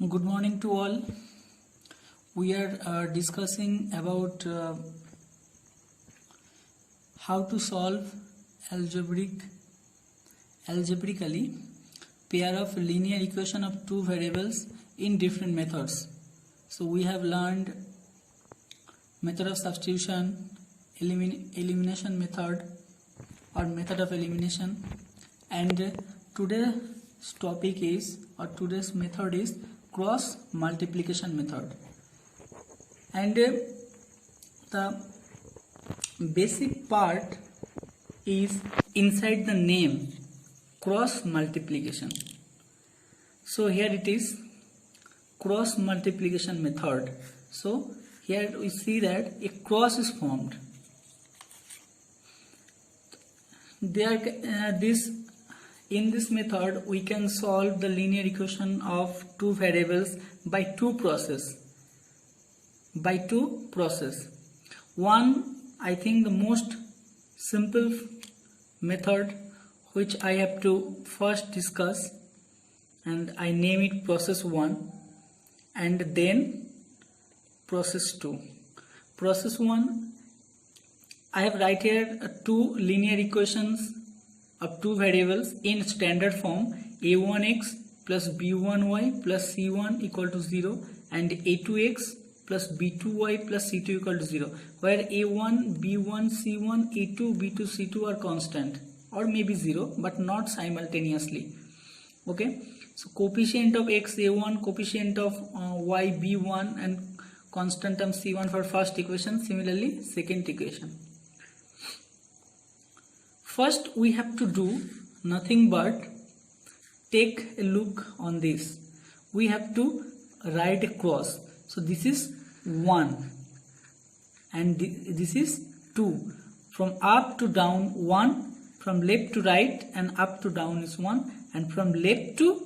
Good morning to all. We are discussing about how to solve algebraically pair of linear equation of two variables in different methods. So we have learned method of substitution, elimination method or method of elimination, and today's topic is today's method is cross multiplication method. And the basic part is inside the name, cross multiplication. So here it is, cross multiplication method. So here we see that a cross is formed. In this method we can solve the linear equation of two variables by two process. One, I think the most simple method which I have to first discuss, and I name it process 1 and then process 2. Process 1, I have write here two linear equations of two variables in standard form, a1x plus b1y plus c1 equal to 0 and a2x plus b2y plus c2 equal to 0, where a1, b1, c1, a2, b2, c2 are constant or maybe 0 but not simultaneously. Okay, so coefficient of x a1, coefficient of y b1 and constant term c1 for first equation, similarly second equation. First we have to do nothing but take a look on this. We have to write a cross. So this is 1 and this is 2. From up to down 1, from left to right and up to down is 1, and from left to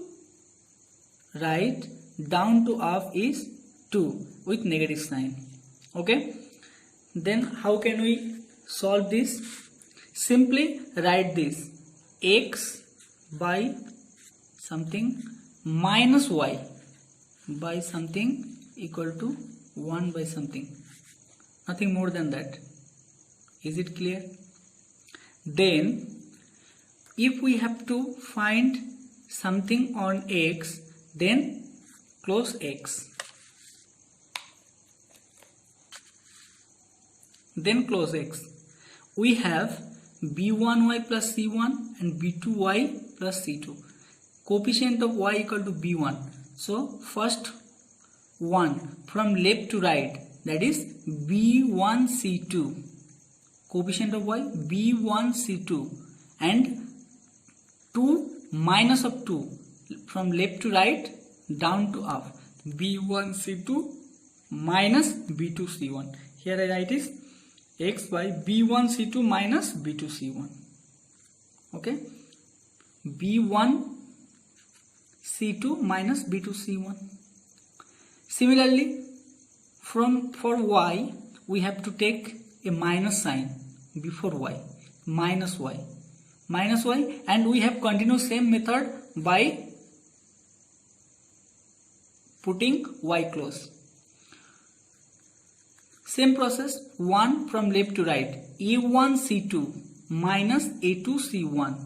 right down to up is 2 with negative sign. Okay, then how can we solve this? Simply write this, x by something minus y by something equal to 1 by something, nothing more than that. Is it clear? Then if we have to find something on x, then close x, then close x. We have b1y plus c1 and b2y plus c2. Coefficient of y equal to b1. So first 1 from left to right, that is b1 c2. Coefficient of y b1 c2, and 2 minus of 2 from left to right down to up, b1 c2 minus b2 c1. Here I write is x by b1 c2 minus b2 c1. Okay, b1 c2 minus b2 c1. Similarly, for y we have to take a minus sign before y, minus y, and we have continued same method by putting y close. Same process, 1 from left to right, a1 c2 minus a2 c1,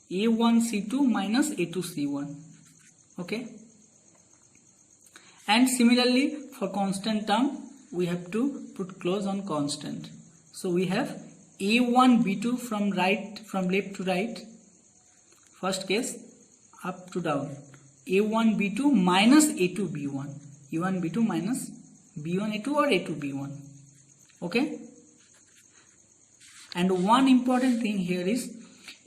a1 c2 minus a2 c1. Okay, and similarly for constant term we have to put close on constant. So we have a1 b2 from left to right, first case up to down, a1 b2 minus a2 b1, a1 b2 minus b1 a2 or a2 b1. Okay, and one important thing here is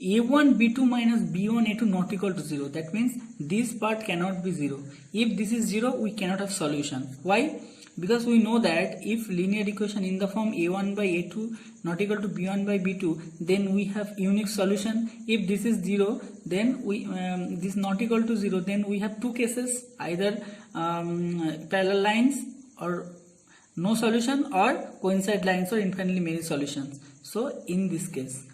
a1 b2 minus b1 a2 not equal to 0. That means this part cannot be 0. If this is 0, we cannot have solution. Why? Because we know that if linear equation in the form a1 by a2 not equal to b1 by b2, then we have unique solution. If this is 0, then we this not equal to 0, then we have two cases, either parallel lines or no solution, or coincide lines or infinitely many solutions. So in this case,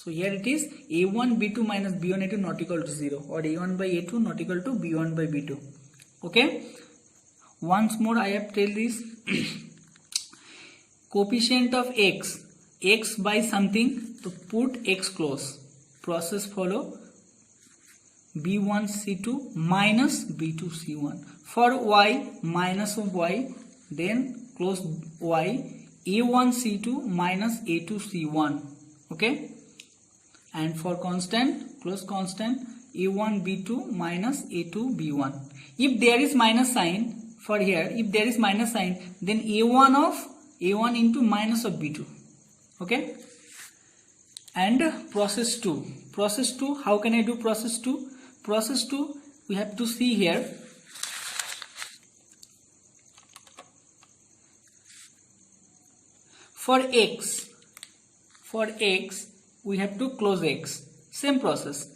So here it is a1 b2 minus b1 a2 not equal to 0, or a1 by a2 not equal to b1 by b2. Okay, once more I have tell this. Coefficient of x by something, to put x close, process follow b1 c2 minus b2 c1. For y, minus of y, then close y, a1 c2 minus a2 c1. Okay, and for constant, close constant, a1 b2 minus a2 b1. If there is minus sign, for here, if there is minus sign, then a1 into minus of b2. Okay, and process 2, how can I do process 2? Process 2, we have to see here. For x, we have to close x. Same process.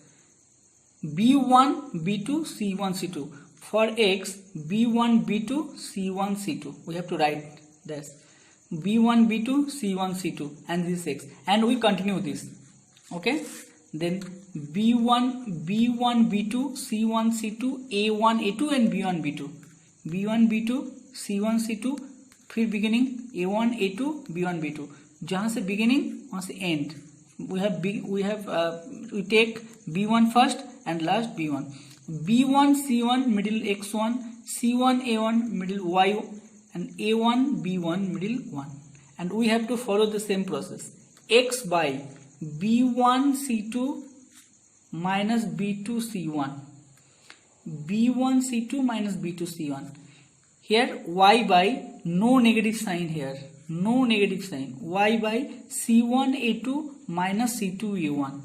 b1, b2, c1, c2. For x, b1, b2, c1, c2. We have to write this. b1, b2, c1, c2, and this x. And we continue this. Okay. Then b1, b2, c1, c2, a1, a2, and b1, b2. b1, b2, c1, c2. फिर beginning a1, a2, b1, b2. जहाँ से beginning वहाँ से end. We take b1 first and last b1. b1, c1 middle x1, c1, a1 middle y, and a1, b1 middle 1. And we have to follow the same process. X by b1 c2 minus b2 c1. b1 c2 minus b2 c1. Here y by, no negative sign here, no negative sign, y by c1 a2 minus c2 a1,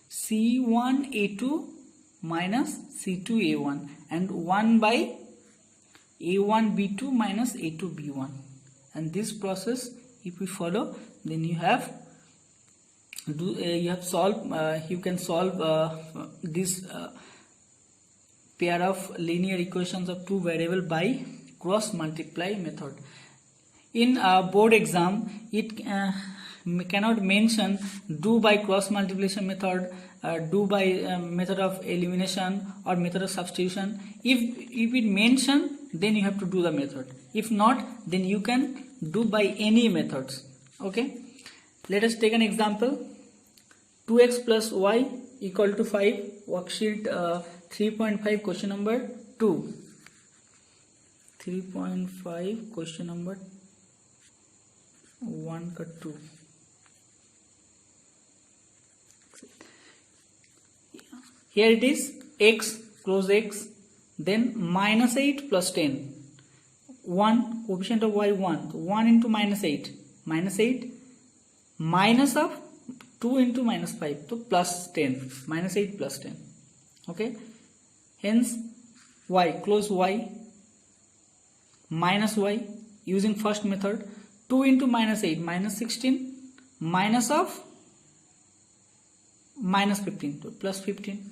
c1 a2 minus c2 a1, and 1 by a1 b2 minus a2 b1. And this process, if we follow, then you can solve this pair of linear equations of two variable by cross multiply method. In board exam, it cannot mention do by cross multiplication method, do by method of elimination, or method of substitution. If it mention, then you have to do the method. If not, then you can do by any methods. Okay, let us take an example. 2x plus y equal to 5. Worksheet 3.5, question number 2. 3.5, question number 1 ka 2. Here it is x, close x, then minus 8 plus 10. 1, coefficient of y 1. 1 into minus 8. Minus 8 minus of 2 into minus 5. So plus 10. Minus 8 plus 10. Okay. Hence y, close y, minus y, using first method. 2 into minus 8, minus 16, minus of minus 15, so plus 15,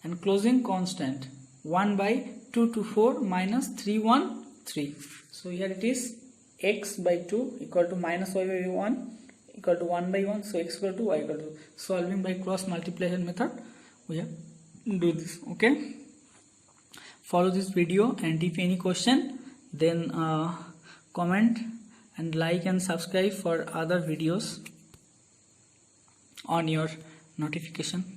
and closing constant 1 by 2 to 4 minus 3 1 3. So here it is x by 2 equal to minus y by 1 equal to 1 by 1. So x equal to y equal to, solving by cross multiplication method we have do this. Okay, follow this video, and if any question, then comment and like and subscribe for other videos on your notification.